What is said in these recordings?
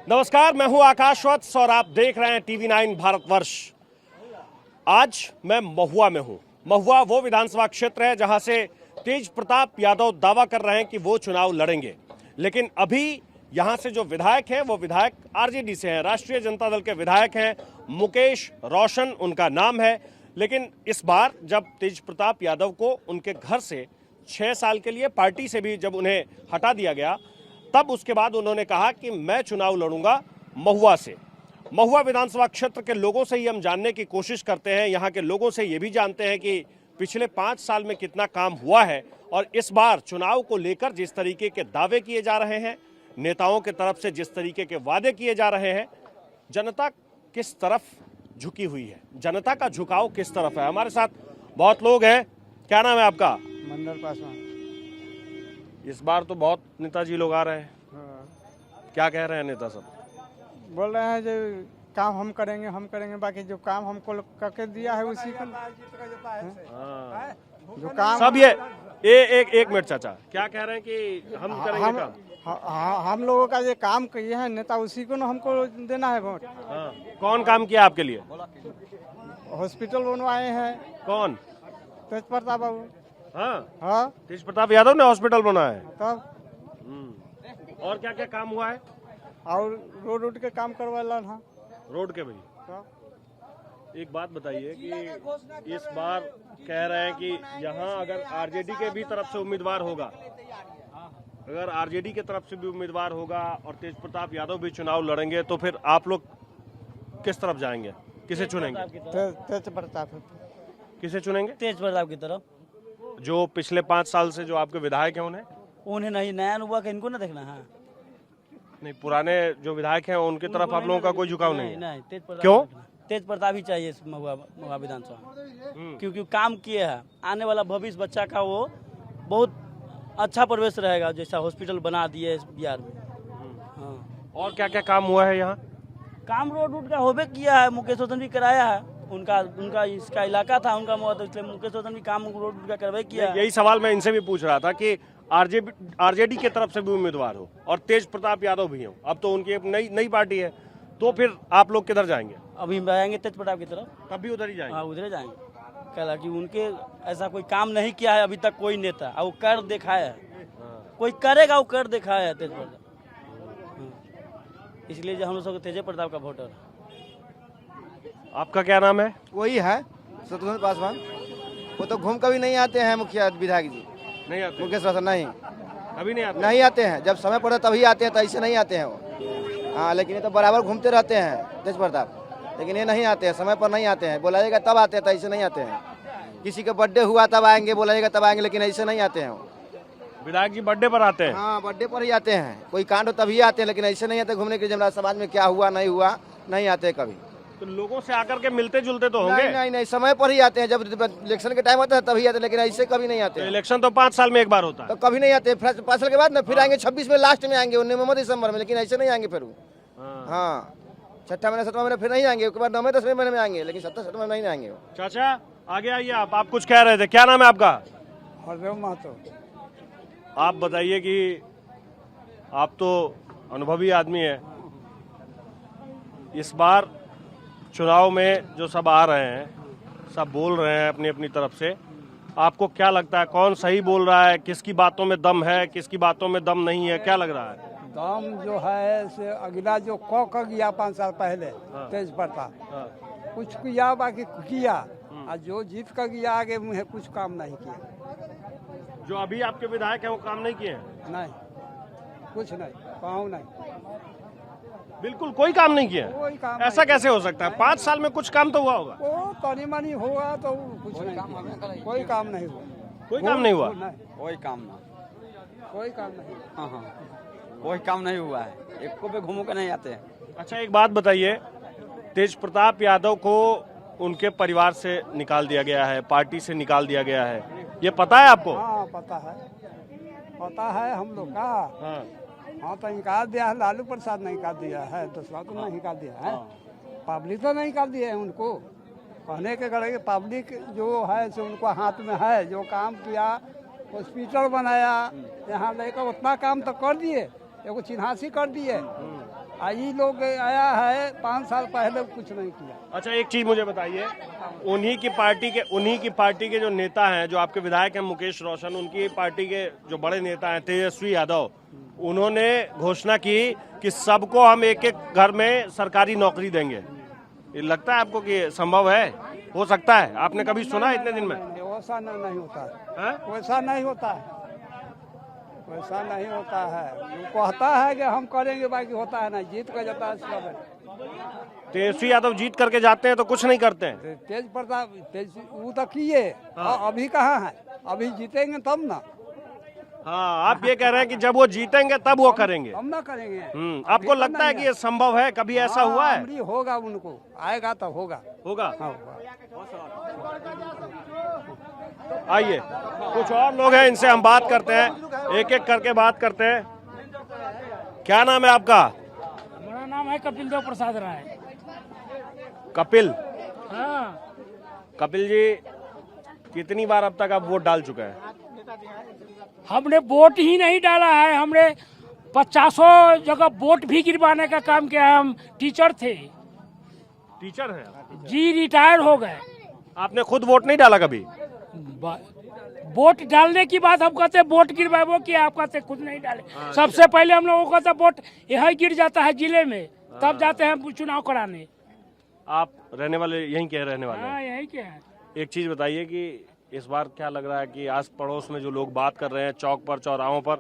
नमस्कार, मैं हूं आकाश वत्स और आप देख रहे हैं TV9 भारतवर्ष। आज मैं महुआ में हूं। महुआ वो विधानसभा क्षेत्र है जहां से तेज प्रताप यादव दावा कर रहे हैं कि वो चुनाव लड़ेंगे, लेकिन अभी यहां से जो विधायक हैं वो विधायक आरजेडी से हैं, राष्ट्रीय जनता दल के विधायक हैं। मुकेश रोशन उनका नाम है। लेकिन इस बार जब तेज प्रताप यादव को उनके घर से 6 साल के लिए पार्टी से भी जब उन्हें हटा दिया गया, तब उसके बाद उन्होंने कहा कि मैं चुनाव लड़ूंगा महुआ से। महुआ विधानसभा क्षेत्र के लोगों से ही हम जानने की कोशिश करते हैं, यहाँ के लोगों से ये भी जानते हैं कि पिछले 5 साल में कितना काम हुआ है और इस बार चुनाव को लेकर जिस तरीके के दावे किए जा रहे हैं, नेताओं की तरफ से जिस तरीके के वादे किए जा रहे हैं, जनता किस तरफ झुकी हुई है, जनता का झुकाव किस तरफ है। हमारे साथ बहुत लोग हैं। क्या नाम है आपका? मंडल पासवान। इस बार तो बहुत नेताजी लोग आ रहे हैं। हाँ। क्या कह रहे हैं नेता सब? बोल रहे हैं जो काम हम करेंगे, बाकी जो काम हमको करके दिया है उसी को हाँ। जो काम सब ये एक मिनट चाचा, क्या कह रहे हैं कि हम करेंगे काम? हम लोगों का ये काम किए हैं नेता, उसी को ना हमको देना है वोट। हाँ। कौन काम किया आपके लिए? हॉस्पिटल बनवाए हैं। कौन? तेज प्रताप बाबू। हाँ, तेज प्रताप यादव ने हॉस्पिटल बनाया है। तब और क्या क्या काम हुआ है? और रोड के काम करवाला है। रोड के भाई एक बात बताइए कि इस बार कह रहे हैं कि यहाँ अगर आरजेडी के भी तरफ से उम्मीदवार होगा, अगर आरजेडी के तरफ से भी उम्मीदवार होगा और तेज प्रताप यादव भी चुनाव लड़ेंगे, तो फिर आप लोग किस तरफ जाएंगे? किसे चुनेंगे? तेज प्रताप। किसे चुनेंगे? तेज प्रताप की तरफ। जो पिछले 5 साल से जो आपके विधायक हैं उन्हें नहीं, नया हुआ कि इनको ना देखना है। नहीं, पुराने जो विधायक हैं उनकी तरफ आप लोगों का कोई झुकाव नहीं है? नहीं, तेज प्रताप। क्यों? तेज प्रताप ही चाहिए महुआ विधानसभा, क्योंकि काम किए हैं। आने वाला भविष्य बच्चा का वो बहुत अच्छा प्रवेश रहेगा, जैसा हॉस्पिटल बना दिए इस बिहार में। हाँ। और क्या क्या काम हुआ है यहाँ? काम रोड का होबे किया है, मुकेश रोशन भी कराया है। उनका इसका इलाका था, उनका मुआ, तो इसलिए मुकेश रोशन भी काम रोड का करवाई किया। यही सवाल मैं इनसे भी पूछ रहा था कि आरजेडी की तरफ से भी उम्मीदवार हो और तेज प्रताप यादव भी हो, अब तो उनकी एक नई पार्टी है, तो फिर आप लोग किधर जाएंगे? अभी जाएंगे तेज प्रताप की तरफ। तब भी उधर ही जाएंगे? हाँ, उधर जाएंगे। कहा कि उनके ऐसा कोई काम नहीं किया है अभी तक कोई नेता, और वो कर दिखाया है। कोई करेगा वो कर दिखाया है तेज प्रताप। इसलिए जो हम लोग तेज प्रताप का वोटर है। आपका क्या नाम है? वही है शत्रुघ्न पासवान। वो तो घूम कभी नहीं आते हैं मुखिया विधायक जी। नहीं आते? मुकेश रोशन नहीं, अभी नहीं आते? नहीं आते हैं। जब समय पड़े तभी आते हैं, तो ऐसे नहीं आते हैं वो। हाँ, लेकिन ये तो बराबर घूमते रहते हैं तेज प्रताप, लेकिन ये नहीं आते हैं, समय पर नहीं आते हैं। बोलाइएगा तब आते हैं, तो ऐसे नहीं आते हैं। किसी का बर्थडे हुआ तब आएंगे, बोलाइएगा तब आएंगे, लेकिन ऐसे नहीं आते हैं वो। विधायक जी बर्थडे पर आते हैं? हाँ, बर्थडे पर ही आते हैं। कोई कांड हो तभी आते हैं, लेकिन ऐसे नहीं आते घूमने के लिए। समाज में क्या हुआ नहीं हुआ नहीं आते कभी। तो लोगों से आकर के मिलते जुलते तो होंगे? नहीं, समय पर ही आते हैं। जब इलेक्शन के टाइम होता है तभी आते हैं, लेकिन ऐसे कभी नहीं आते। तो इलेक्शन तो 5 साल में एक बार होता है। तो कभी नहीं आते। 5 साल के बाद ना फिर आएंगे, 26 में लास्ट में आएंगे, 19 दिसंबर में, लेकिन ऐसे नहीं आएंगे फिर वो। हाँ, 6ठा महीना 7वां महीना फिर नहीं आएंगे, उसके बाद 9वें 10वें महीने में आएंगे, लेकिन 7वां में नहीं आएंगे वो। चाचा आगे आइए, आप कुछ कह रहे थे, क्या नाम है आपका? हरदेव महतो। आप बताइए कि आप तो अनुभवी आदमी है, इस बार चुनाव में जो सब आ रहे हैं, सब बोल रहे हैं अपनी अपनी तरफ से, आपको क्या लगता है कौन सही बोल रहा है? किसकी बातों में दम है, किसकी बातों में दम नहीं है? क्या लग रहा है? दम जो है से अगला जो क गया 5 साल पहले तेज प्रताप, कुछ किया बाकी किया, और जो जीत कर गया आगे मुझे कुछ काम नहीं किया। जो अभी आपके विधायक हैं वो काम नहीं किए हैं? नहीं, कुछ नहीं, पाऊँ नहीं, बिल्कुल कोई काम नहीं किया? कोई काम ऐसा नहीं। कैसे हो सकता है? 5 साल में कुछ काम तो हुआ होगा? वो तनी मनी हुआ तो कुछ नहीं, कोई काम नहीं हुआ। कोई काम नहीं हुआ? कोई काम ना, कोई काम नहीं। हाँ, कोई काम नहीं हुआ है। एक को पे घूमो के नहीं आते हैं। अच्छा, एक बात बताइए, तेज प्रताप यादव को उनके परिवार से निकाल दिया गया है, पार्टी से निकाल दिया गया है, ये पता है आपको? हाँ, पता है हम लोग का। हाँ, तो निकाल दिया है, लालू प्रसाद ने निकाल दिया है, दूसरा तो नहीं निकाल दिया है। पब्लिक तो नहीं निकाल दिया है उनको। कहने के गए पब्लिक जो है सो उनको हाथ में है, जो काम किया, हॉस्पिटल बनाया, यहाँ लेकर उतना काम तो कर दिए, एगो चिन्हासी कर दिए, ये लोग आया है 5 साल पहले कुछ नहीं किया। अच्छा एक चीज मुझे बताइए, उन्हीं की पार्टी के जो नेता हैं, जो आपके विधायक हैं मुकेश रोशन, उनकी पार्टी के जो बड़े नेता हैं तेजस्वी यादव, उन्होंने घोषणा की कि सबको हम एक एक घर में सरकारी नौकरी देंगे। ये लगता है आपको कि संभव है, हो सकता है? आपने कभी सुना इतने दिन में? वैसा नहीं होता है, हैं? वैसा नहीं होता है, वैसा नहीं होता है। वो कहता है कि हम करेंगे, बाकी होता है ना, जीत कर जाता है सब। तेजस्वी यादव जीत करके जाते हैं तो कुछ नहीं करते हैं। तेज प्रताप वो तो किए, अभी कहाँ है? अभी जीतेंगे तब ना। हाँ, आप ये कह रहे हैं कि जब वो जीतेंगे तब वो करेंगे। हम ना करेंगे। आपको लगता है कि ये संभव है? कभी ऐसा हुआ है? अमरी होगा, उनको आएगा तो होगा। होगा। हाँ, होगा। आइए, कुछ और लोग हैं, इनसे हम बात करते हैं, एक एक करके बात करते हैं। क्या नाम है आपका? मेरा नाम है कपिल देव प्रसाद राय। कपिल। हाँ, कपिल जी, कितनी बार अब तक आप वोट डाल चुके हैं? हमने वोट ही नहीं डाला है, हमने 50 जगह वोट भी गिरवाने का काम किया है। हम टीचर थे टीचर हैं आप? जी, रिटायर हो गए। आपने खुद वोट नहीं डाला कभी? वोट डालने की बात हम कहते वोट गिरवाए, वो किया, आप कहते खुद नहीं डाले। सबसे पहले हम लोगों का तो वोट यही गिर जाता है जिले में, तब जाते हैं चुनाव कराने। आप रहने वाले यहीं के रहने वाले हैं? हाँ, यही क्या है। एक चीज बताइए कि इस बार क्या लग रहा है कि आस पड़ोस में जो लोग बात कर रहे हैं, चौक पर चौराहों पर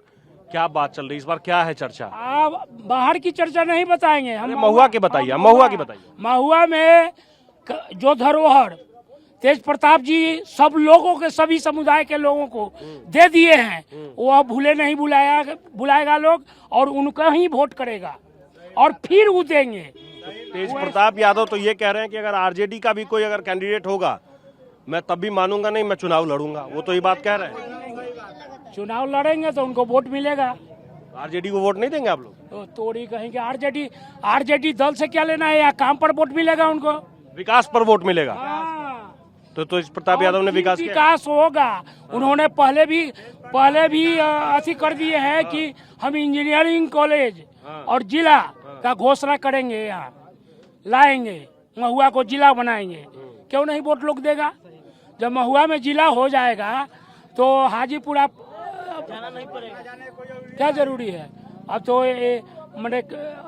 क्या बात चल रही है इस बार, क्या है चर्चा? आप बाहर की चर्चा नहीं बताएंगे, हम महुआ की बताइए, महुआ की बताइए। महुआ में जो धरोहर तेज प्रताप जी सब लोगों के, सभी समुदाय के लोगों को दे दिए हैं, वो अब भूले नहीं बुलाएगा लोग, और उनका ही वोट करेगा और फिर वो देंगे। तेज प्रताप यादव तो ये कह रहे हैं कि अगर आरजेडी का भी कोई अगर कैंडिडेट होगा, मैं तब भी मानूंगा नहीं, मैं चुनाव लड़ूंगा। वो तो ये बात कह रहे हैं। चुनाव लड़ेंगे तो उनको वोट मिलेगा। आरजेडी को वोट नहीं देंगे आप लोग? तो तोड़ी कहेंगे आरजेडी दल से क्या लेना है, या काम पर वोट मिलेगा उनको, विकास पर वोट मिलेगा। हाँ। तो तेज प्रताप यादव ने विकास होगा। उन्होंने पहले भी अथी कर दिए हैं कि हम इंजीनियरिंग कॉलेज और जिला का घोषणा करेंगे, यहाँ लाएंगे, महुआ को जिला बनाएंगे। क्यों नहीं वोट लोग देगा? जब महुआ में जिला हो जाएगा तो हाजीपुरा जाना नहीं पड़ेगा, क्या जरूरी है? अब तो मैंने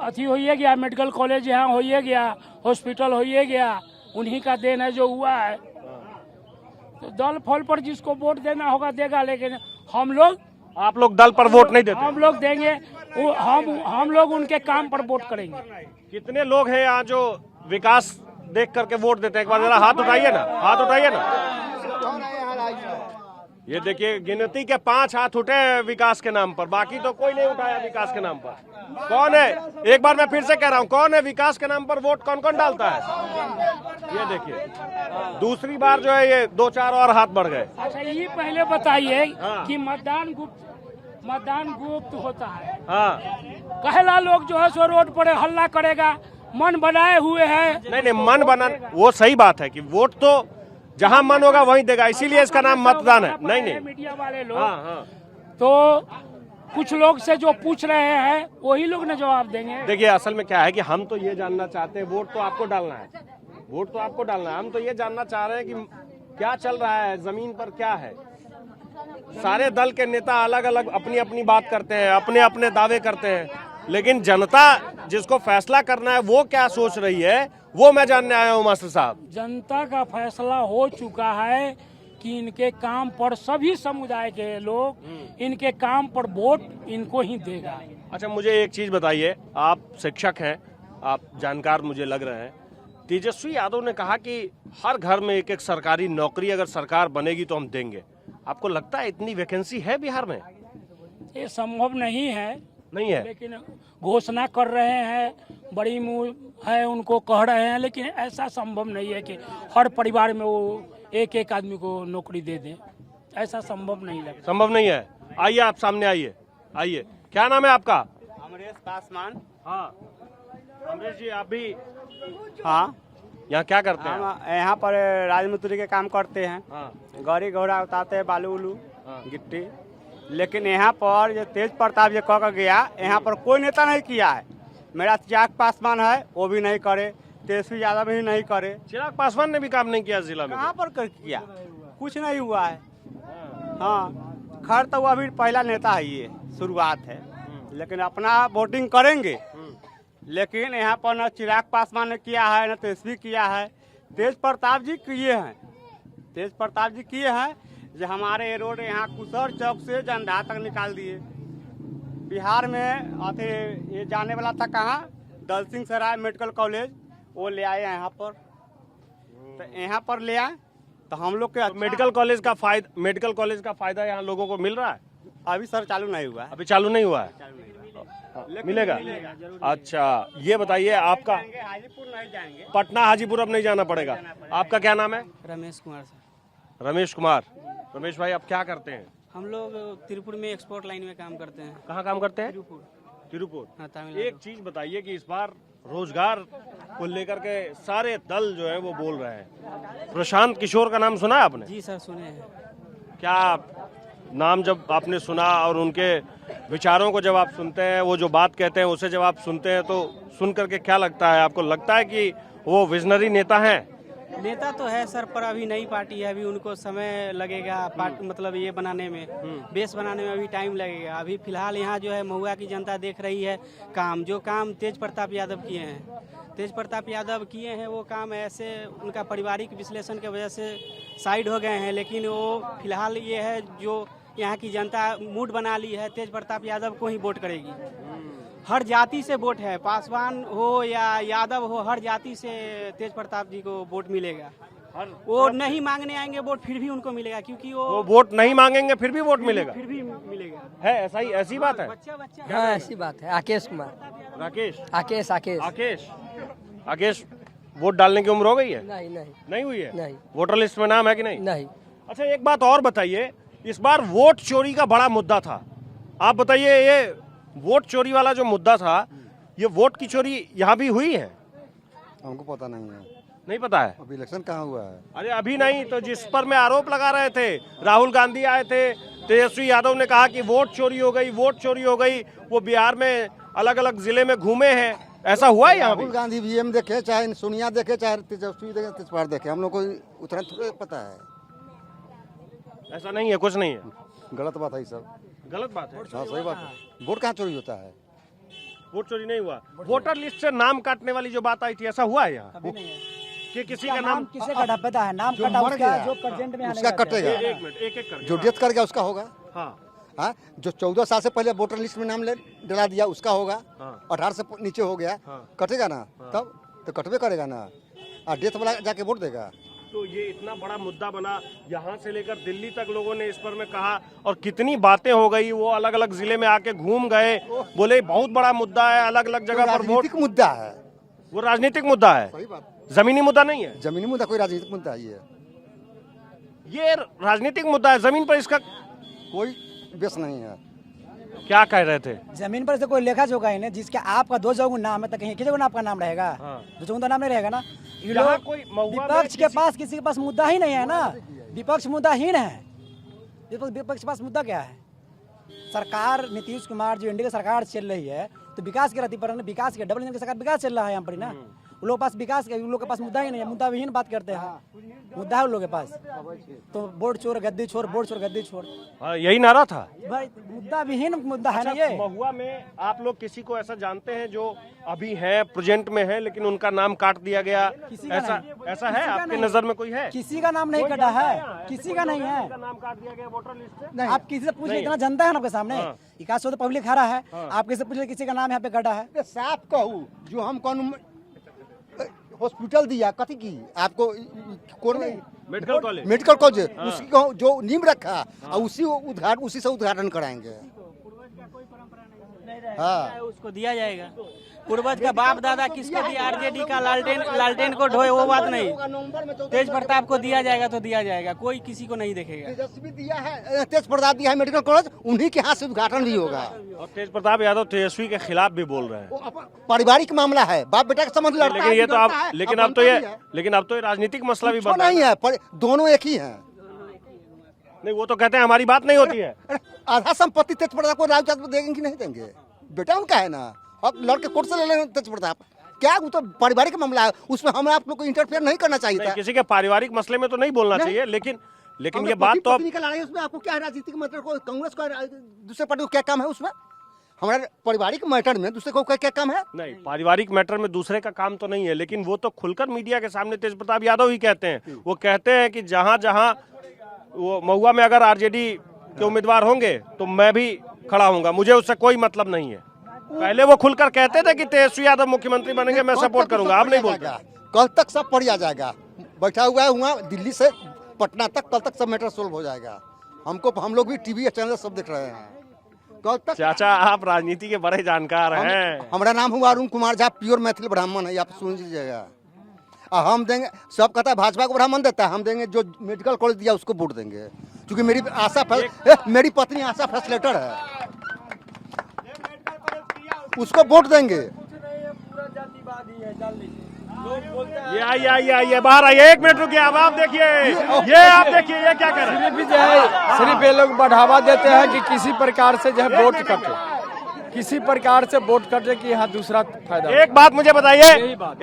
अथी हो गया, मेडिकल कॉलेज यहाँ हो गया, हॉस्पिटल हो गया, उन्हीं का देन है जो हुआ है। तो दल फल पर जिसको वोट देना होगा देगा, लेकिन हम लोग, आप लोग दल पर वोट नहीं देते? हम लोग देंगे, हम लोग उनके काम पर वोट करेंगे। कितने लोग हैं यहाँ जो विकास देख करके वोट देते हैं? एक बार जरा हाथ उठाइए ना, हाथ उठाइए ना। ये देखिए, गिनती के 5 हाथ उठे हैं विकास के नाम पर, बाकी तो कोई नहीं उठाया विकास के नाम पर। कौन है? एक बार मैं फिर से कह रहा हूँ, कौन है विकास के नाम पर वोट कौन कौन डालता है? ये देखिए, दूसरी बार जो है ये 2-4 और हाथ बढ़ गए। अच्छा, ये पहले बताइए कि मतदान गुप्त होता है। हाँ, कहला लोग जो है सो रोड पर हल्ला करेगा, मन बनाए हुए हैं। नहीं, मन बना, वो सही बात है कि वोट तो जहाँ मन होगा वहीं देगा, इसीलिए इसका नाम मतदान है। नहीं, मीडिया वाले लोग, हाँ। तो कुछ लोग से जो पूछ रहे हैं वही लोग ने जवाब देंगे। देखिए, असल में क्या है कि हम तो ये जानना चाहते हैं, वोट तो आपको डालना है, वोट तो आपको डालना है। हम तो ये जानना चाह रहे हैं कि क्या चल रहा है जमीन पर, क्या है। सारे दल के नेता अलग अलग अपनी अपनी बात करते हैं, अपने अपने दावे करते हैं, लेकिन जनता जिसको फैसला करना है वो क्या सोच रही है, वो मैं जानने आया हूँ मास्टर साहब। जनता का फैसला हो चुका है कि इनके काम पर सभी समुदाय के लोग इनके काम पर वोट इनको ही देगा। अच्छा, मुझे एक चीज बताइए, आप शिक्षक हैं, आप जानकार मुझे लग रहे हैं। तेजस्वी यादव ने कहा कि हर घर में एक एक सरकारी नौकरी अगर सरकार बनेगी तो हम देंगे। आपको लगता है इतनी वैकेंसी है बिहार में? ये संभव नहीं है, लेकिन घोषणा कर रहे हैं, बड़ी मुँह है उनको कह रहे हैं, लेकिन ऐसा संभव नहीं है कि हर परिवार में वो एक एक आदमी को नौकरी दे दें। ऐसा संभव नहीं लगता। संभव नहीं है। आइए, आप सामने आइए। क्या नाम है आपका? अमरेश पासवान। हाँ, अमरेश जी, आप भी हाँ, यहाँ क्या करते हैं? हम यहाँ पर राजमिस्त्री के काम करते हैं। हाँ, गाड़ी घोड़ा उतारते हैं, बालू उलू, हाँ। गिट्टी। लेकिन यहाँ पर जो तेज प्रताप जो कह गया, यहाँ पर कोई नेता नहीं किया है। मेरा चिराग पासवान है, वो भी नहीं करे। तेजस्वी यादव भी नहीं करे। चिराग पासवान ने भी काम नहीं किया जिला में। कहाँ पर किया? कुछ नहीं हुआ है। हाँ, खैर तो वो अभी पहला नेता है, ये शुरुआत है, लेकिन अपना वोटिंग करेंगे। लेकिन यहाँ पर न चिराग पासवान ने किया है, न तेजस्वी किया है। तेज प्रताप जी किए हैं, तेज प्रताप जी किए हैं जो हमारे रोड यहाँ कुशर चौक से जंदा तक निकाल दिए। बिहार में आते ये जाने वाला था कहाँ, दल सिंह सराय मेडिकल कॉलेज, वो ले आए यहाँ पर। तो यहाँ पर ले आए तो हम लोग के मेडिकल कॉलेज का फायदा यहाँ लोगों को मिल रहा है? अभी सर चालू नहीं हुआ है। अभी चालू नहीं हुआ है, मिलेगा। अच्छा, ये बताइए आपका हाजीपुर नहीं जाएंगे। पटना हाजीपुर अब नहीं जाना पड़ेगा। आपका क्या नाम है? रमेश कुमार सर। रमेश कुमार। रमेश भाई, आप क्या करते हैं? हम लोग तिरुपुर में एक्सपोर्ट लाइन में काम करते हैं। कहाँ काम करते हैं? तिरुपुर। एक चीज बताइए कि इस बार रोजगार को लेकर के सारे दल जो है वो बोल रहे हैं। प्रशांत किशोर का नाम सुना है आपने? जी सर, सुने हैं। क्या नाम जब आपने सुना और उनके विचारों को जब आप सुनते हैं, वो जो बात कहते हैं उसे जब आप सुनते हैं, तो सुन करके क्या लगता है आपको? लगता है कि वो विजनरी नेता हैं? नेता तो है सर, पर अभी नई पार्टी है, अभी उनको समय लगेगा मतलब ये बनाने में, बेस बनाने में अभी टाइम लगेगा। अभी फिलहाल यहाँ जो है महुआ की जनता देख रही है जो काम तेज प्रताप यादव किए हैं। तेज प्रताप यादव किए हैं वो काम ऐसे उनका पारिवारिक विश्लेषण की वजह से साइड हो गए हैं, लेकिन वो फिलहाल ये है जो यहाँ की जनता मूड बना ली है, तेज प्रताप यादव को ही वोट करेगी। हर जाति से वोट है, पासवान हो या यादव हो, हर जाति से तेज प्रताप जी को वोट मिलेगा। वो नहीं मांगने आएंगे वोट, फिर भी उनको मिलेगा, क्योंकि वो वोट नहीं मांगेंगे फिर भी वोट मिलेगा। फिर भी मिलेगा। है ऐसा ही, ऐसी बात है? हाँ, ऐसी बात है। आकेश कुमार। राकेश? आकेश आकेश आकेश आकेश वोट डालने की उम्र हो गई है? नहीं हुई है? नहीं। वोटर लिस्ट में नाम है कि नहीं? नहीं। अच्छा, एक बात और बताइए, इस बार वोट चोरी का बड़ा मुद्दा था। आप बताइए, ये वोट चोरी वाला जो मुद्दा था, ये वोट की चोरी यहाँ भी हुई है? हमको पता नहीं है। नहीं पता है? अभी इलेक्शन कहाँ हुआ है? अरे अभी नहीं, तो जिस पर मैं आरोप लगा रहे थे, राहुल गांधी आए थे, तेजस्वी यादव ने कहा कि वोट चोरी हो गई, वोट चोरी हो गई। वो बिहार में अलग अलग जिले में घूमे हैं, ऐसा हुआ है यहाँ राहुल गांधी वीएम देखे, चाहे सोनिया देखे, चाहे तेजस्वी देखे, तेजपाल देखे, हम लोग को उतना थोड़ा पता है। ऐसा नहीं है, कुछ नहीं है। गलत बात है सब। गलत बात है? हाँ, सही बात है। वोट कहाँ चोरी होता है? वोट चोरी नहीं हुआ। वोटर लिस्ट से नाम काटने वाली जो बात आई थी, ऐसा हुआ है यहाँ कि किसी का नाम किसे कटा पता है? नाम जो कटा मर उसका, गया, जो प्रेजेंट में उसका कटेगा। एक मिनट, एक एक करके। जो डेथ कर गया उसका होगा। हाँ हाँ, जो 14 साल से पहले वोटर लिस्ट में नाम डला दिया उसका होगा। हाँ। 18 से नीचे हो गया, हाँ। कटेगा ना? तब तो कटवे करेगा ना। और डेथ वाला जाके वोट देगा। तो ये इतना बड़ा मुद्दा बना, यहाँ से लेकर दिल्ली तक लोगों ने इस पर में कहा, और कितनी बातें हो गई। वो अलग अलग जिले में आके घूम गए, बोले बहुत बड़ा मुद्दा है, अलग अलग जगह पर वोट। राजनीतिक मुद्दा है। वो राजनीतिक मुद्दा है, सही बात। जमीनी मुद्दा नहीं है। जमीनी मुद्दा कोई राजनीतिक मुद्दा ही है। ये राजनीतिक मुद्दा है, जमीन पर इसका कोई बेस नहीं है। क्या कह रहे थे? जमीन पर से कोई लेखा जोखा है ना, जिसके आपका 2 जगह नाम है, तो कहीं किसी को आपका नाम रहेगा? हाँ। 2 जगह नाम नहीं रहेगा ना। ये यहाँ लोग कोई महुआ में विपक्ष के पास किसी के पास मुद्दा ही नहीं है ना। विपक्ष मुद्दाहीन है। विपक्ष के पास मुद्दा क्या है? सरकार नीतीश कुमार जो इंडिया की सरकार चल रही है, तो विकास की रहती पर विकास के डबल इंजन की सरकार विकास चल रहा है यहाँ पर ना। उन लोगों के पास विकास के, उन लोगों के पास मुद्दा ही नहीं है। मुद्दा विहीन बात करते हैं। मुद्दा है उन लोगों के पास, तो वोट चोर गद्दी छोड़, वोट चोर गद्दी छोड़, हाँ, यही नारा था भाई। मुद्दा विहीन मुद्दा है ना ये। महुआ में आप लोग किसी को ऐसा जानते हैं जो अभी है, प्रेजेंट में है, लेकिन उनका नाम काट दिया गया? ऐसा है आपके नजर में कोई है? किसी का नाम नहीं कटा है, किसी का नहीं है। नाम काट दिया गया वोटर लिस्ट से? आप किसी से पूछ लीजिए, इतना जनता है ना आपके सामने। 100 तो पब्लिक खड़ा है, आप किसी से पूछ लीजिए किसी का नाम यहाँ पे कटा है? साफ कहूँ, जो हम कौन हॉस्पिटल दिया कथी की आपको, कौन मेडिकल कॉलेज, मेडिकल कॉलेज, उसकी जो नींव रखा, उसी से उद्घाटन कराएंगे। हाँ, उसको दिया जाएगा। पूर्वज का बाप दादा किसको दिया? आरजेडी का लालटेन को ढोए, वो बात नहीं। तेज प्रताप को दिया जाएगा तो दिया जाएगा, कोई किसी को नहीं देखेगा। तेजस्वी दिया है, तेज प्रताप दिया है मेडिकल कॉलेज, उन्हीं के हाथ से उद्घाटन भी होगा। और तेज प्रताप यादव तेजस्वी के खिलाफ भी बोल रहे हैं। पारिवारिक मामला है, बाप बेटा का संबंध लड़ता लेकिन है, ये तो आप, है, लेकिन अब तो ये राजनीतिक मसला भी बन रहा है। नहीं है, दोनों एक ही हैं। नहीं, वो तो कहते हैं हमारी बात नहीं होती है। आधा संपत्ति तेज प्रताप को राजू देंगे कि नहीं देंगे? बेटा उनका है ना, अब लड़के कोर्ट से ले लेंगे तेज प्रताप, क्या वो तो पारिवारिक मामला है, उसमें हम आप लोग को इंटरफेयर नहीं करना चाहिए था। किसी के पारिवारिक मसले में तो नहीं बोलना चाहिए, लेकिन ये बात तो पत्नी का लड़ाई, उसमें आपको क्या राजनीतिक मतलब को कांग्रेस का दूसरे पार्टी को क्या काम है उसमें? हमारे पारिवारिक मैटर में दूसरे को क्या काम है? नहीं, पारिवारिक मैटर में दूसरे का काम तो नहीं है, लेकिन वो तो खुलकर मीडिया के सामने तेज प्रताप यादव ही कहते हैं। वो कहते हैं कि जहां जहां वो महुआ में अगर आरजेडी के उम्मीदवार होंगे तो मैं भी खड़ा होऊंगा, मुझे उससे कोई मतलब नहीं है। पहले वो खुलकर कहते थे कि तेजस्वी यादव मुख्यमंत्री बनेंगे, मैं सपोर्ट करूंगा, अब नहीं बोलते। कल तक सब पड़ जाएगा, बैठा हुआ है वहाँ दिल्ली से पटना तक, कल तक सब मैटर सोल्व हो जाएगा। हम लोग भी टीवी चैनल सब देख रहे हैं। कल तक चाचा आप राजनीति के बड़े जानकार हैं। हमारा नाम हुआ अरुण कुमार झा, प्योर मैथिल ब्राह्मण है, आप सुन लीजिएगा। हम देंगे, सब कहता है भाजपा को ब्राह्मण देता है, हम देंगे जो मेडिकल कॉलेज दिया उसको वोट देंगे, क्योंकि मेरी पत्नी आशा फैसिलेटर है, उसको वोट देंगे। ये आइए बाहर आइए, 1 मिनट रुकिए। अब आप देखिए, ये क्या कर रहे हैं? सिर्फ ये लोग बढ़ावा देते हैं कि किसी प्रकार से जो है वोट कटे, किसी प्रकार से वोट कटे कि यहाँ दूसरा फायदा। एक बात मुझे बताइए,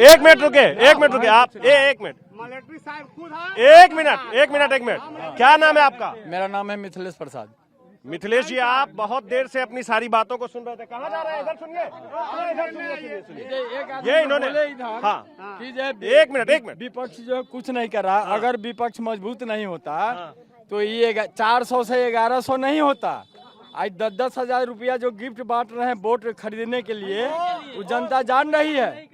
1 मिनट रुके आप, 1 मिनट, एक मिनट, क्या नाम है आपका? मेरा नाम है मिथिलेश प्रसाद। मिथिलेश जी, आप बहुत देर से अपनी सारी बातों को सुन रहे थे, कहाँ जा रहे हैं? इधर सुनिए, ये इन्होंने, हाँ, एक मिनट, विपक्ष जो कुछ नहीं कर रहा। अगर विपक्ष मजबूत नहीं होता तो ये 400 से 1100 नहीं होता। आज 10-10 हजार रुपया जो गिफ्ट बांट रहे हैं वोट खरीदने के लिए, वो जनता जान रही है,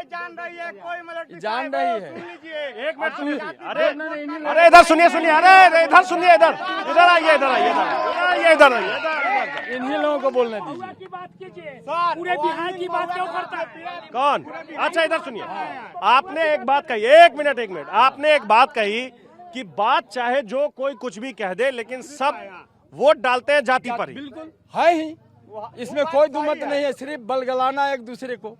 जान रही है। 1 मिनट सुनिए, अरे इधर सुनिए, अरे इधर सुनिए, इधर आइए, इन्हीं लोगों को बोलने दीजिए। पूरे बिहार की बात क्यों करता है? कौन? अच्छा इधर सुनिए, आपने एक बात कही, एक मिनट, आपने एक बात कही कि बात चाहे जो कोई कुछ भी कह दे, लेकिन सब वोट डालते हैं जाति पर ही। बिल्कुल है ही, इसमें कोई दुमत नहीं है, सिर्फ बलगलाना एक दूसरे को,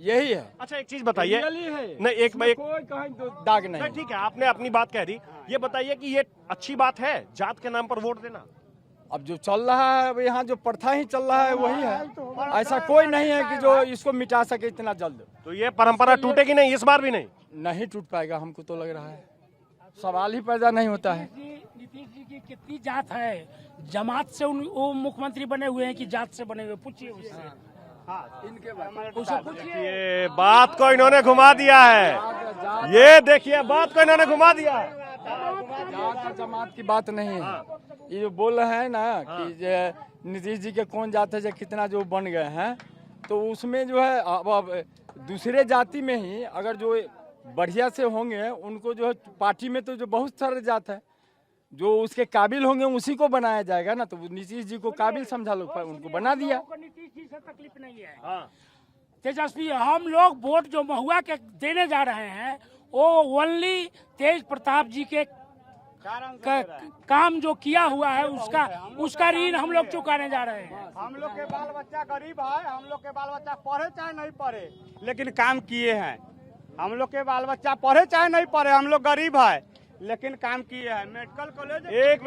यही है। अच्छा एक चीज बताइए, नहीं एक कोई कहीं दाग नहीं। ठीक है, आपने अपनी बात कह दी, ये बताइए कि ये अच्छी बात है जात के नाम पर वोट देना? अब जो चल रहा है, अब यहाँ जो प्रथा ही चल रहा है वही है, ऐसा कोई नहीं है कि जो इसको मिटा सके इतना जल्द। तो ये परंपरा टूटेगी नहीं, इस बार भी नहीं टूट पाएगा, हमको तो लग रहा है, सवाल ही पैदा नहीं होता है। नीतीश जी की कितनी जात है? जमात से वो मुख्यमंत्री बने हुए हैं कि जात से बने हुए? पूछिए उससे। ये बात को इन्होंने घुमा दिया है, ये देखिए बात को इन्होंने घुमा दिया है। जमात की बात नहीं है, ये जो बोल रहे हैं ना कि नीतीश जी के कौन जात है जो कितना जो बन गए हैं, तो उसमें जो है अब दूसरे जाति में ही अगर जो बढ़िया से होंगे उनको जो है पार्टी में तो जो बहुत सारे जात है जो उसके काबिल होंगे उसी को बनाया जाएगा ना। तो नीतीश जी को काबिल समझा लोग, उनको बना दिया। नीतीश जी से तकलीफ नहीं है। तेजस्वी, हम लोग वोट जो महुआ के देने जा रहे हैं वो ओनली तेज प्रताप जी के काम जो किया हुआ है उसका ऋण हम लोग चुकाने जा रहे हैं। हम लोग के बाल बच्चा गरीब है, हम लोग के बाल बच्चा पढ़े चाहे नहीं पढ़े लेकिन काम किए हैं। हम लोग के बाल बच्चा पढ़े चाहे नहीं पढ़े, हम लोग गरीब है लेकिन काम किए हैं। Medical college. एक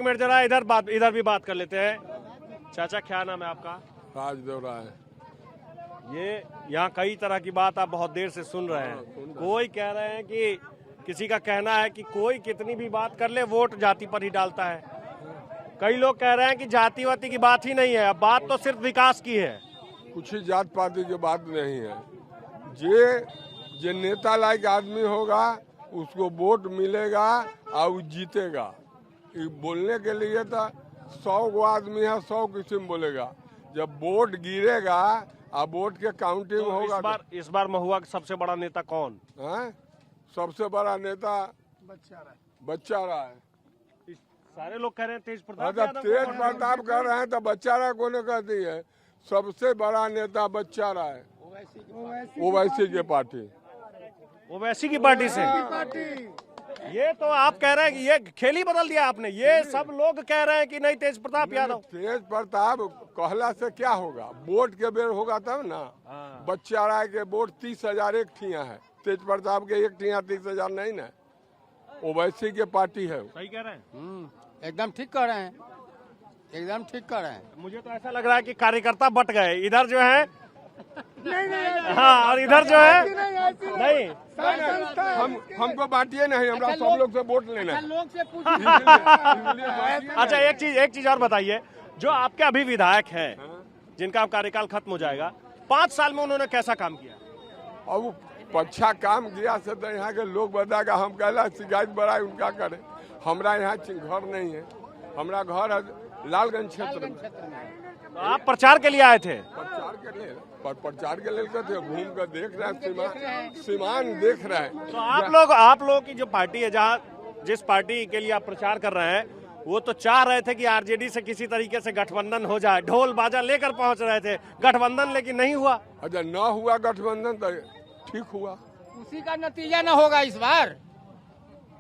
मिनट जरा इधर भी बात कर लेते हैं। चाचा क्या नाम है आपका? राजदेव राय। ये यहाँ कई तरह की बात आप बहुत देर से सुन रहे हैं। कोई कह रहे हैं कि किसी का कहना है कि कोई कितनी भी बात कर ले वोट जाति पर ही डालता है। कई लोग कह रहे हैं कि जाति वाति की बात ही नहीं है, अब बात तो सिर्फ विकास की है। कुछ ही जात पाति की बात नहीं है। जे नेता लायक आदमी होगा उसको वोट मिलेगा और वो जीतेगा। बोलने के लिए तो 100 गो आदमी है, 100 किस्म बोलेगा। जब वोट गिरेगा और वोट के काउंटिंग होगा। इस बार महुआ का सबसे बड़ा नेता कौन है? सबसे बड़ा नेता बच्चा रहा है। सारे लोग कह रहे हैं तेज प्रताप। तेज प्रताप कह रहे हैं तो बच्चा रहा को कहती है। सबसे बड़ा नेता बच्चा रहा है, ओवैसी की पार्टी। ओवैसी की पार्टी से ये तो आप कह रहे हैं कि ये खेल ही बदल दिया आपने। ये सब लोग कह रहे हैं कि नहीं तेज प्रताप यादव। तेज प्रताप कहला से क्या होगा? वोट के बेर होगा तब ना। बच्चा राय के वोट 30,000 एक ठिया है, तेज प्रताप के एक ठिया 30,000 नहीं ना। ओवैसी के पार्टी है। सही कह रहे हैं। एकदम ठीक कह रहे हैं। एकदम ठीक कर रहे हैं। मुझे तो ऐसा लग रहा है कि कार्यकर्ता बट गए, इधर जो है हाँ और इधर जो है नहीं। हमको बांटिए नहीं, हमरा सब लोग से वोट लेना है। अच्छा एक चीज और बताइए, जो आपके अभी विधायक हैं जिनका कार्यकाल खत्म हो जाएगा, 5 साल में उन्होंने कैसा काम किया? अब अच्छा काम किया से तो यहाँ के लोग बताएगा, हम कहला शिकायत बड़ा उनका करे। हमरा यहाँ घर नहीं है, हमरा घर है लालगंज क्षेत्र में। तो आप प्रचार के लिए आए थे? प्रचार के लिए थे, घूम कर देख रहे हैं, सीमान देख रहे हैं। तो आप लोग की जो पार्टी है, जहाँ जिस पार्टी के लिए आप प्रचार कर रहे हैं, वो तो चाह रहे थे कि आरजेडी से किसी तरीके से गठबंधन हो जाए, ढोल बाजा लेकर पहुंच रहे थे गठबंधन, लेकिन नहीं हुआ। अच्छा न हुआ गठबंधन तो ठीक हुआ। उसी का नतीजा न होगा इस बार,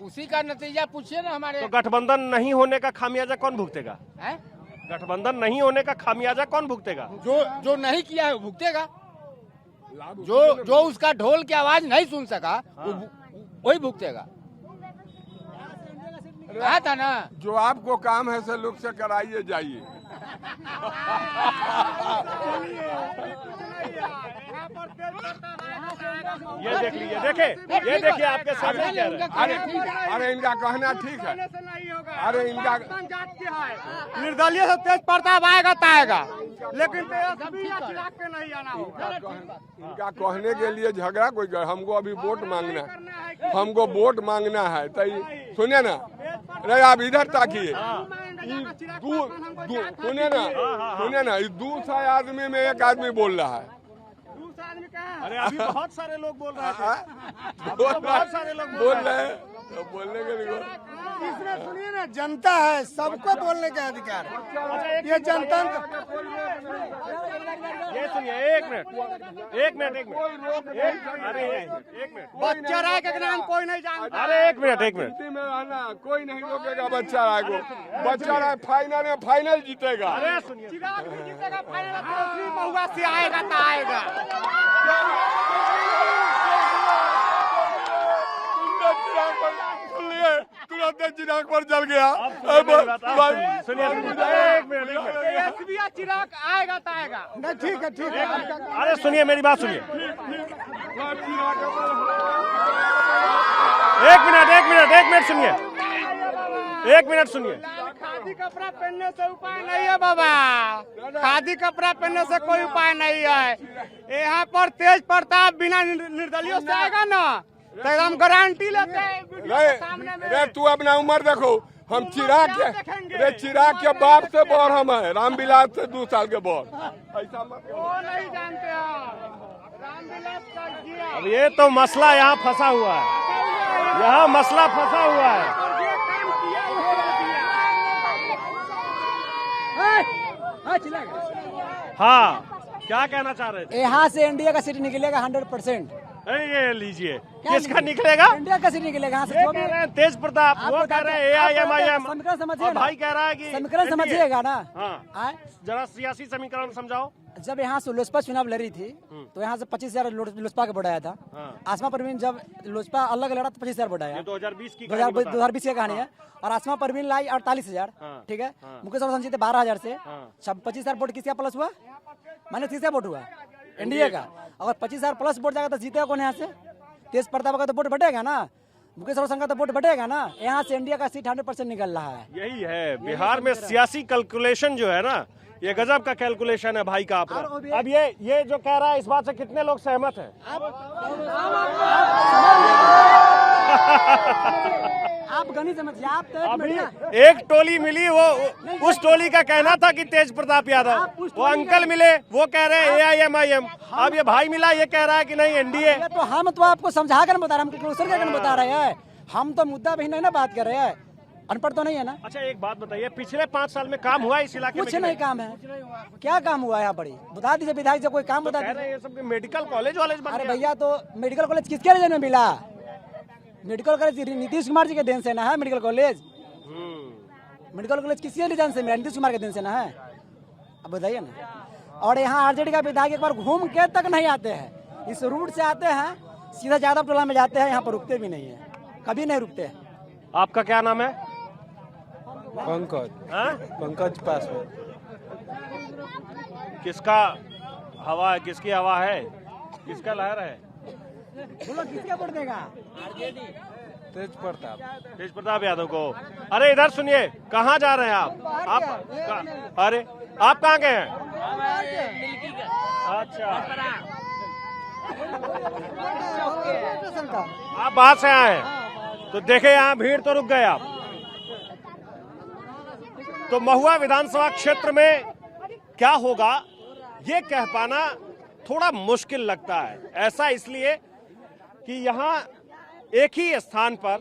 उसी का नतीजा पूछिए ना हमारे। तो गठबंधन नहीं होने का खामियाजा कौन भुगतेगा? गठबंधन नहीं होने का खामियाजा कौन भुगतेगा? जो नहीं किया है वो भुगतेगा। जो उसका ढोल की आवाज नहीं सुन सका वही भुगतेगा। कहा था ना, जो आपको काम है से लोग से कराइए जाइए। ये देख लीजिए, ये देखिए आपके सामने क्या है। अरे इनका कहना ठीक है। अरे इनका निर्दलीय से तेज प्रताप आएगा तो आएगा, लेकिन नहीं आना होगा। इनका कहने के लिए झगड़ा कोई कर, हमको अभी वोट मांगना है, हमको वोट मांगना है। तो सुनिए ना, नहीं आप इधर ताकिए, सुनिए ना, 200 आदमी में एक आदमी बोल रहा है। अरे अभी बहुत सारे लोग बोल रहे थे, बहुत सारे लोग बोल रहे हैं, तो बोलने के लिए इसमें सुनिए ना, जनता है, सबको बोलने का अधिकार है। ये जनता ये सुनिए, एक मिनट बच्चा राय का नाम कोई नहीं जानता। अरे एक मिनट हिंदी में रहना, कोई नहीं रोकेगा बच्चा राय को। बच्चा राय फाइनल में फाइनल जीतेगा। अरे सुनिए, चिराग भी जीतेगा फाइनल, महुआ से आएगा तो आएगा। तुरंत चिराग पर जल गया। सुनिए एक मिनट, चिराग आएगा तो आएगा। नहीं ठीक है। अरे सुनिए मेरी बात सुनिए, एक मिनट सुनिए। खादी कपड़ा पहनने से उपाय नहीं है बाबा, खादी कपड़ा पहनने से कोई उपाय नहीं है। यहाँ पर तेज प्रताप बिना निर्दलीय से आएगा ना, तो एकदम गारंटी लेते हैं। तू अपना उम्र देखो, हम चिराग के बाप से बड़ हम है, रामविलास से 2 साल के बड़। ऐसा मत वो नहीं जानते हो, रामविलास का जिया। अब ये तो मसला यहाँ फंसा हुआ है, यहाँ मसला फंसा हुआ है। हाँ, क्या कहना चाह रहे थे? यहाँ से इंडिया का सीट निकलेगा 100%। ये लीजिए, किसका निकलेगा? इंडिया का सीट निकलेगा यहाँ से। ये कह रहे हैं तेज प्रताप, वो कह रहे हैं AIMIM, समीकरण समझिए और ना, भाई कह रहा है कि समीकरण समझिएगा ना। हाँ, जरा सियासी समीकरण समझाओ। जब यहाँ से लोजपा चुनाव लड़ी थी तो यहाँ से 25,000 लोजपा का वोट आया था। आसमा परवीन जब लोजपा अलग लड़ा तो 25,000 वोट आया। 2020 की 2020 की कहानी है। और आसमा परवीन लाई 48,000, ठीक है। मुकेश सहनी जीते 12,000 से। 25,000 वोट किसका प्लस हुआ? माने 30,000 वोट हुआ एनडीए का। अगर 25,000 प्लस वोट जाएगा तो जीतेगा कौन यहाँ से? तेज प्रताप का तो वोट बढ़ेगा ना, मुकेश सहनी का तो वोट बढ़ेगा ना। यहाँ से इंडिया का सीट 100% निकल रहा है। यही है बिहार में सियासी कैलकुलेशन जो है ना, ये गजब का कैलकुलेशन है भाई का अपना। अब ये जो कह रहा है, इस बात से कितने लोग सहमत हैं? आप गणित समझिए। आप तो अभी एक टोली मिली, वो उस टोली का कहना था कि तेज प्रताप यादव, वो अंकल मिले, वो कह रहे हैं AIMIM। अब ये भाई मिला, ये कह रहा है कि नहीं एनडीए। तो हम तो आपको समझा कर बता रहे हैं, हम कैलकुलेशन करके बता रहे हैं। हम तो मुद्दा भी नहीं ना बात कर रहे हैं, अनपढ़ तो नहीं है ना। अच्छा एक बात बताइए, पिछले 5 साल में काम हुआ इस इलाके में? कुछ नहीं काम है। क्या काम हुआ है यहाँ बड़ी? बता दीजिए विधायक से कोई काम बता कह रहे हैं ये सब मेडिकल कॉलेज वालेज बन अरे गया। भैया तो मेडिकल कॉलेज किसके रीजन में मिला? मेडिकल कॉलेज नीतीश कुमार जी के देन से ना है। मेडिकल कॉलेज किसी रीजन से मिला? नीतीश कुमार के देन से ना है। अब बताइए ना। और यहाँ आरजेडी का विधायक एक बार घूम के तक नहीं आते हैं, इस रूट से आते हैं, सीधा यादव टोला में जाते हैं, यहाँ पर रुकते भी नहीं है, कभी नहीं रुकते हैं। आपका क्या नाम है? पंकज पासवान। किसका हवा है, किसकी हवा है, किसका लहर है? बोलो किसका वोट देगा? तेज प्रताप। तेज प्रताप यादव को। अरे इधर सुनिए, कहाँ जा रहे हैं आप? अरे आप कहाँ गए हैं? अच्छा, आप बाहर से आए हैं तो देखे यहाँ भीड़ तो रुक गए आप। तो महुआ विधानसभा क्षेत्र में क्या होगा ये कह पाना थोड़ा मुश्किल लगता है। ऐसा इसलिए कि यहाँ एक ही स्थान पर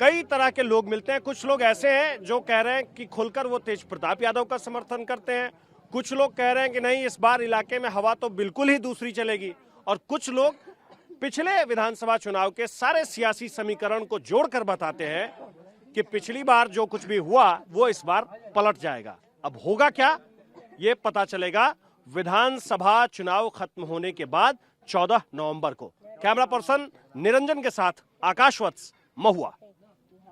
कई तरह के लोग मिलते हैं। कुछ लोग ऐसे हैं जो कह रहे हैं कि खुलकर वो तेज प्रताप यादव का समर्थन करते हैं, कुछ लोग कह रहे हैं कि नहीं, इस बार इलाके में हवा तो बिल्कुल ही दूसरी चलेगी, और कुछ लोग पिछले विधानसभा चुनाव के सारे सियासी समीकरण को जोड़कर बताते हैं कि पिछली बार जो कुछ भी हुआ वो इस बार पलट जाएगा। अब होगा क्या ये पता चलेगा विधानसभा चुनाव खत्म होने के बाद 14 नवंबर को। कैमरा पर्सन निरंजन के साथ आकाश वत्स, महुआ।